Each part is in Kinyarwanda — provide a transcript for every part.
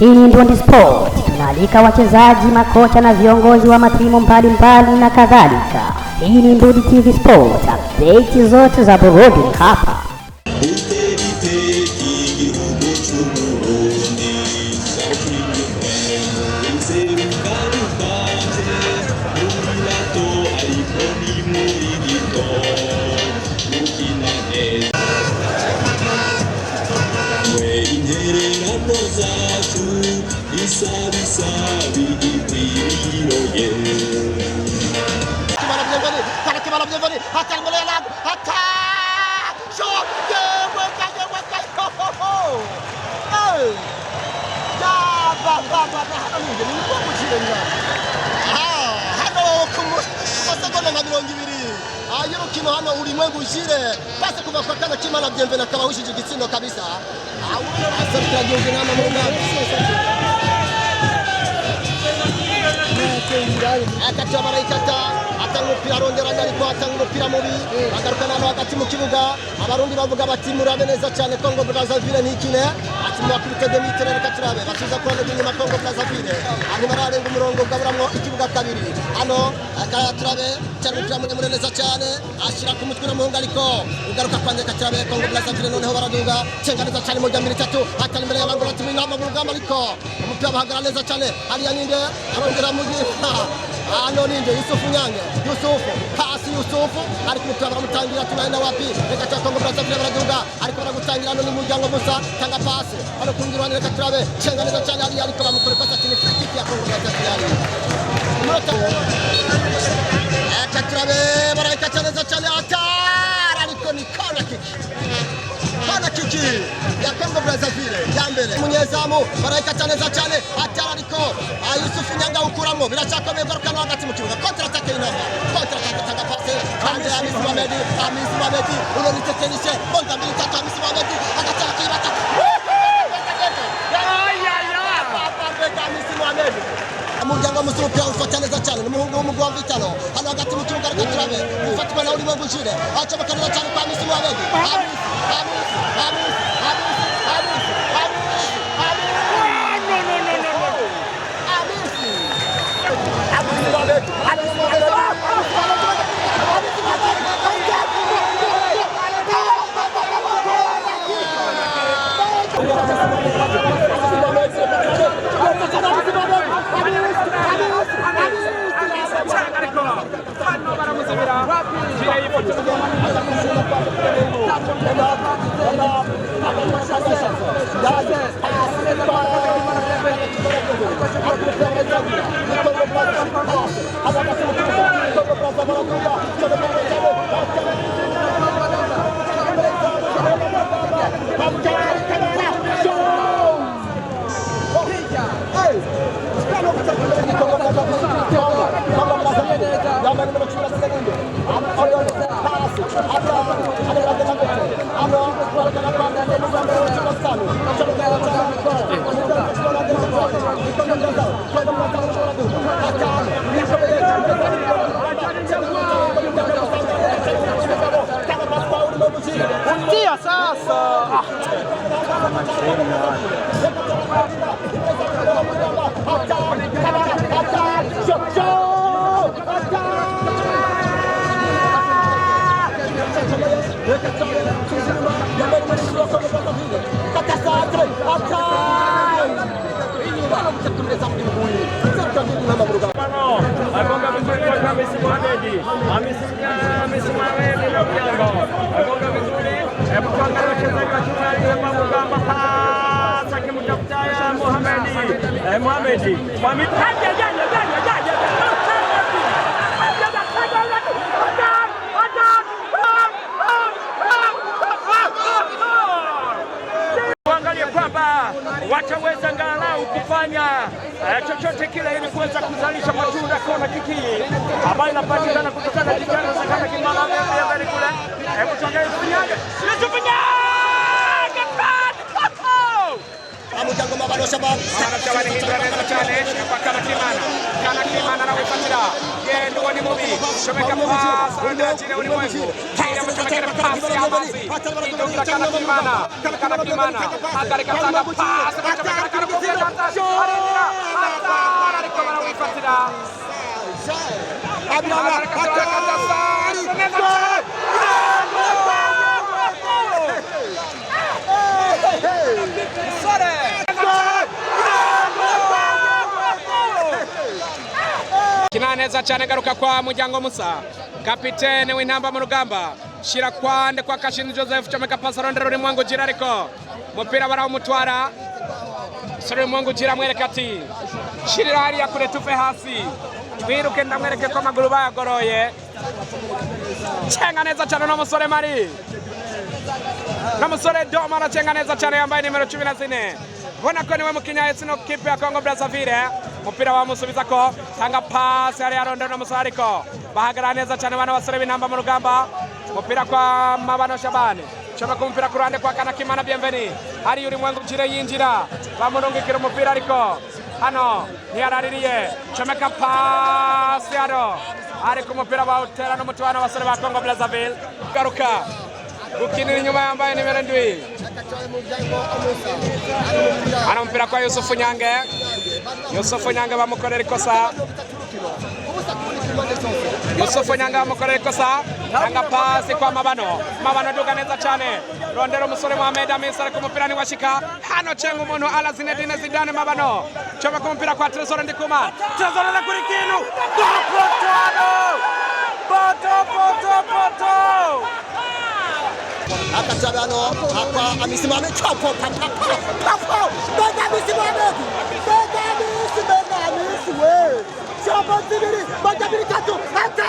Hii ni Ndondi Sport, tunaalika wachezaji, makocha na viongozi wa matimu mbalimbali na kadhalika. Hii ni Ndondi TV Sport, update zote za burudani hapa. Y'urukino hano ulimwengu ujire pasi kuva kwa kana Kimana Bienvenue akaba hushije igitsindo kabisa. Ubona basabira gihugu hano mu ngamba akata barayikata atanga umupira aronderanya ariko atanga umupira mubi agarukana hano hagati mu kibuga. Abarundi bavuga bati murabe neza cyane Congo Brazzaville nikine ati mwakubita Demitre reka turabe basubiza kwa nyuma Congo Brazzaville hanyuma bararenga umurongo ugaburamwo ikibuga kabiri hano akaya turabe cyane umupira neza cyane ashira ku mutwe n'umuhungu ariko ugaruka kwandika turabe Congo Brazzaville noneho baraduga cenga neza cyane mu jambi 3 atari imbere y'abantu bati inama mu rugamba ariko umupira bahagara neza cyane hariya ninde arongera mu gihe hano ninde Yusufu Nyange pasi Yusufu ariko umupira baramutangira tunaenda wapi reka cha Congo Brazzaville baraduga ariko baragutangira no ni muryango musa tanga pasi hano kungirwa reka turabe cenga neza cyane hariya ariko bamukore pasi ati ni free kick ya Congo Brazzaville turabe barayikata neza cyane akara ariko ni corner kick ya Congo Brazzaville ya mbere umunyezamu barayikata neza cyane atara ariko Yusufu Nyanga ukuramo biracakomeye garukana hagati mu kibuga kontra attaque inama kontra attaque tanga pasi kandi Hamisi Mohamed uroni tekenishe bonga mbili tatu Hamisi Mohamed agataka kibata Hamisi Mohamed umuryango musumupira ufata neza cyane n'umuhungu w'umugwa Vitalo hano hagati mu kibuga reka turabe ufatwa na ulimwengu ujire acha bakanira cyane kwa Hamisi Mohamed Agonga vizuri kwa Hamisi Mohamed. Hamisi Mohamed ndio mlango. Agonga vizuri. Hebu tuangalie wachezaji wa timu ya Mugamba pasa kimtafuta ya Mohamed. Mohamed kwamba wataweza angalau kufanya chochote kile ili kuweza kuzalisha matunda kona kiki ambayo inapatikana kutokana na kijana Sakana Kimana mbele kule. Hebu tuangalie Yusufu Nyange Amujyango mabano shabab anatawala ngiraneza cyane Kana Kimana na wifatira gendo wani mubi shomeka pass anajira wani mwengu kile mshomeka pass ya basi ndio Kana Kimana Hagarika tanga pass ariko barawifatira kina neza cyane, garuka kwa Muryango Musa, kapitene w'intamba mu rugamba, shira kwande kwa Kashini Joseph, comeka pasa rondero uri mwangu jira, ariko mupira barawumutwara. Sore mwangu jira mwereka ati shirira hariya kure tuve hasi, twiruke ndamwereke ko amaguru bayagoroye. Cenga neza cyane n'umusore Mari, n'umusore Doma aracenga neza cyane, yambaye nimero 14. Bona ko niwe mukinya etsino kipe ya Congo Brazzaville. Mupira wamusubiza ko, tanga pasi hariya rondero n'umusore, ariko bahagara neza cyane bana basore b'intamba mu rugamba. Mupira kwa Mabano Shabani, chama ku mupira ku ruhande kwa Kanakimana Bienveni, hari uri mwangu jire yinjira, bamurungikira umupira ariko hano ntiyaraririye. Chomeka pasi hano, ariko umupira bawutera n'umutwana basore ba Congo Brazzaville. Garuka gukinira inyuma, yambaye nimero 7. Hano umupira kwa Yusufu Nyange, Yusufu Nyange bamukorera ikosa, Yusufu Nyange bamukorera ikosa. Tanga pasi kwa Mabano, Mabano duga neza cyane, rondero umusore Mohamed Amis, ariko umupira niwashika hano. Cenga umuntu ala Zinedine Zidane. Mabano choma ku mupira kwa Tresor Ndikuma, Tresor na kuri kinu poto akatabano hapa Amisi Mohamed chapo Amisi Mohamed we chapo tibiri bagabiri tatu hata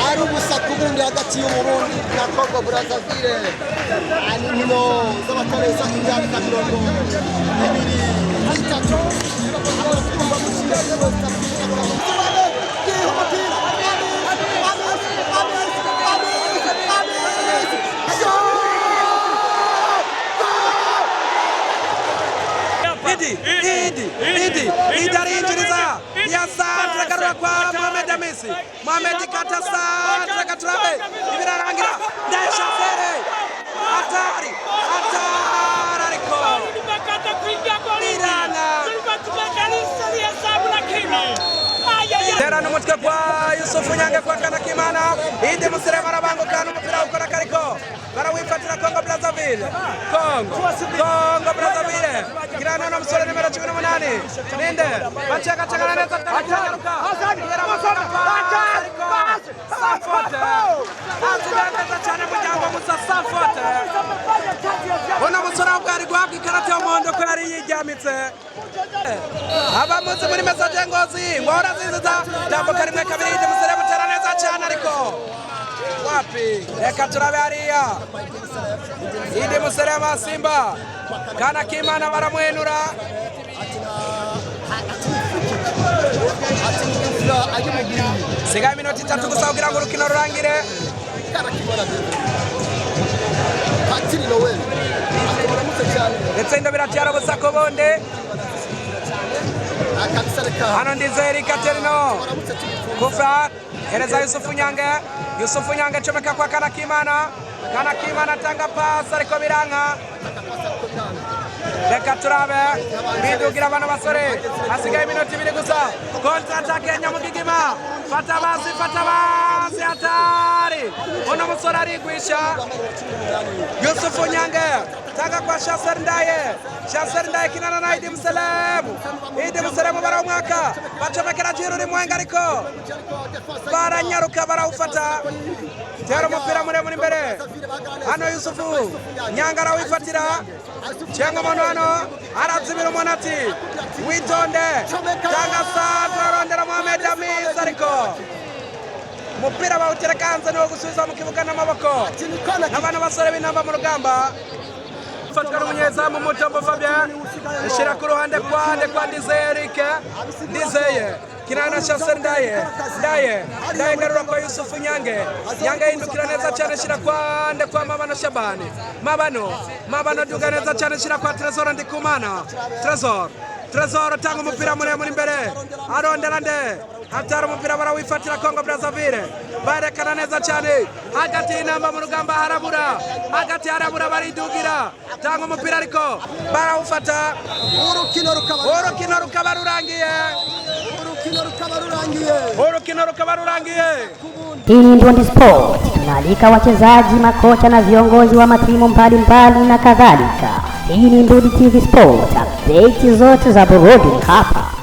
ari ubusaku bundi hagati y'Uburundi na Congo Brazzaville. Ani nkino z'abatoreza imyaka 20. Idarinjiriza ya Sandra garura kwa Mohamed Amis, Mohamed kata Sandra Katurabe, ibirarangira ndasha fere hatari ariko tera n'umutwe kwa Yusufu Nyange kwa Kanakimana, Idi Musirema arabanguka n'umupira ukora kariko barawifatira Congo Brazzaville. Congo Brazzaville kirana n'umusore nimero 18 ninde baceka neza atagaruka Safote azirana cyane Muryango Musa. Safote ona musore ubwari guhabwa ikarata y'umuhondo ko yari yijyamitse. Abamuzi muri message Ngozi ngora ziza jambo karimwe kabiri, Idi Musirema tera neza cyane, ariko wapi, reka turabe hariya. Idi Musirema Simba, Kanakimana baramwenura. Sigaye iminota 3 gusa kugira ngo urukino rurangire. Ndetse ndo biracyara gusa ko bonde hano Ndizeri Katerino Kufra hereza Yusufu Nyange chomeka kwa Kanakimana tanga pasi ariko biranga. Reka turabe bidugira abana basore, hasigaye iminota 2 gusa. Kontra atake Nyamugigima, fata basi hatari, uno musore arigwisha. Yusufu Nyange tanga kwa Shaser Ndaye kinana na Idi Musirema barawumwaka, bacomekera Jiru uri mwenga, ariko baranyaruka barawufata. Tera umupira muremure imbere hano, Yusufu Nyange arawifatira. Cenga umuntu hano arazibira umuntu ati witonde, tanga Sandra rondera Mohamed Amis, ariko umupira bawutereka hanze niwo gusubiza mu kibuga n'amaboko n'abana basore b'intamba mu rugamba. Fatwa n'umunyezamu Mutombo Fabien, ishira ku ruhande kwa Ndizeye kinana Shansen Ndaye garura kwa Yusufu Nyange hindukira neza cyane shira kwa nde kwa Mabano Shabani Mabano duga neza cyane shira kwa Tresor Ndikumana Tresor tanga umupira muremure imbere arondera nde hatari umupira barawifatira Congo Brazzaville barekana neza cyane hagati y'inamba mu rugamba harabura baridugira tanga umupira ariko barawufata urukino rukaba rurangiye. Hii ni Ndondi Sport, tunaalika wachezaji, makocha na viongozi wa matimu mbalimbali na kadhalika. Hii ni Ndondi TV Sport, update zote za burudani hapa.